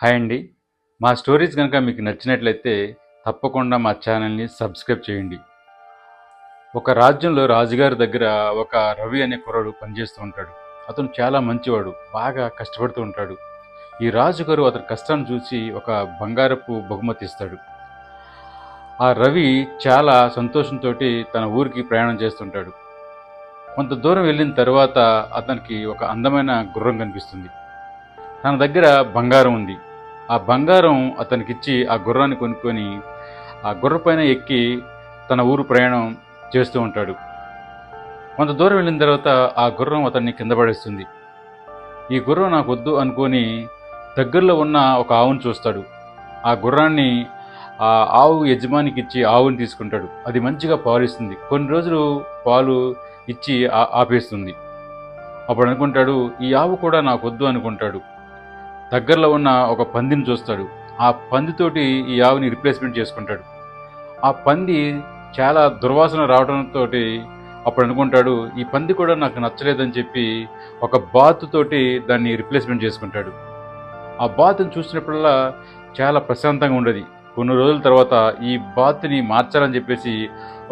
Hi అండి. మా stories కనుక మీకు నచ్చినట్లయితే తప్పకుండా మా ఛానల్ని సబ్స్క్రైబ్ చేయండి. ఒక రాజ్యంలో రాజుగారి దగ్గర ఒక రవి అనే కుర్రాడు పనిచేస్తూ ఉంటాడు. అతను చాలా మంచివాడు, బాగా కష్టపడుతూ ఉంటాడు. ఈ రాజుగారు అతని కష్టాన్ని చూసి ఒక బంగారపు బహుమతి ఇస్తాడు. ఆ రవి చాలా సంతోషంతో తన ఊరికి ప్రయాణం చేస్తుంటాడు. కొంత దూరం వెళ్ళిన తర్వాత అతనికి ఒక అందమైన గుర్రం కనిపిస్తుంది. తన దగ్గర బంగారం ఉంది. ఆ బంగారం అతనికిచ్చి ఆ గుర్రాన్ని కొనుక్కొని ఆ గుర్రపైన ఎక్కి తన ఊరు ప్రయాణం చేస్తూ ఉంటాడు. కొంత దూరం వెళ్ళిన తర్వాత ఆ గుర్రం అతన్ని కింద పడేస్తుంది. ఈ గుర్రం నాకు వద్దు అనుకొని దగ్గరలో ఉన్న ఒక ఆవును చూస్తాడు. ఆ గుర్రాన్ని ఆ ఆవు యజమానికి ఇచ్చి ఆవుని తీసుకుంటాడు. అది మంచిగా పాలు ఇస్తుంది. కొన్ని రోజులు పాలు ఇచ్చి ఆపేస్తుంది. అప్పుడు అనుకుంటాడు, ఈ ఆవు కూడా నాకు వద్దు అనుకుంటాడు. దగ్గరలో ఉన్న ఒక పందిని చూస్తాడు. ఆ పందితోటి ఈ ఆవుని రిప్లేస్మెంట్ చేసుకుంటాడు. ఆ పంది చాలా దుర్వాసన రావడంతో అప్పుడు అనుకుంటాడు, ఈ పంది కూడా నాకు నచ్చలేదని చెప్పి ఒక బాతుతోటి దాన్ని రిప్లేస్మెంట్ చేసుకుంటాడు. ఆ బాతుని చూసినప్పుడల్లా చాలా ప్రశాంతంగా ఉండేది. కొన్ని రోజుల తర్వాత ఈ బాతుని మార్చాలని చెప్పేసి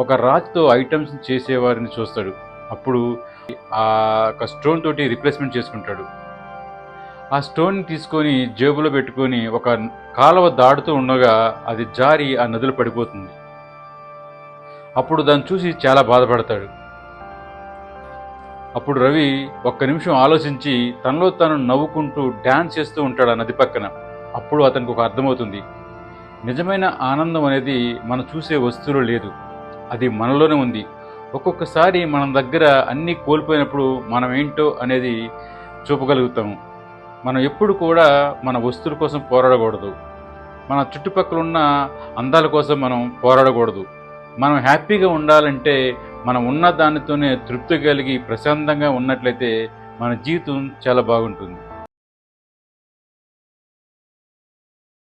ఒక రాతితో ఐటమ్స్ చేసేవారిని చూస్తాడు. అప్పుడు ఆ ఒక స్టోన్ తోటి రిప్లేస్మెంట్ చేసుకుంటాడు. ఆ స్టోన్ని తీసుకొని జేబులో పెట్టుకొని ఒక కాలువ దాటుతూ ఉండగా అది జారి ఆ నదిలో పడిపోతుంది. అప్పుడు దాన్ని చూసి చాలా బాధపడతాడు. అప్పుడు రవి ఒక్క నిమిషం ఆలోచించి తనలో తాను నవ్వుకుంటూ డ్యాన్స్ చేస్తూ ఉంటాడు ఆ నది పక్కన. అప్పుడు అతనికి ఒక అర్థమవుతుంది, నిజమైన ఆనందం అనేది మనం చూసే వస్తువులో లేదు, అది మనలోనే ఉంది. ఒక్కొక్కసారి మన దగ్గర అన్నీ కోల్పోయినప్పుడు మనం ఏంటో అనేది చూపగలుగుతాము. మనం ఎప్పుడు కూడా మన వస్తువుల కోసం పోరాడకూడదు. మన చుట్టుపక్కల ఉన్న అందాల కోసం మనం పోరాడకూడదు. మనం హ్యాపీగా ఉండాలంటే మనం ఉన్న దానితోనే తృప్తి కలిగి ప్రశాంతంగా ఉన్నట్లయితే మన జీవితం చాలా బాగుంటుంది.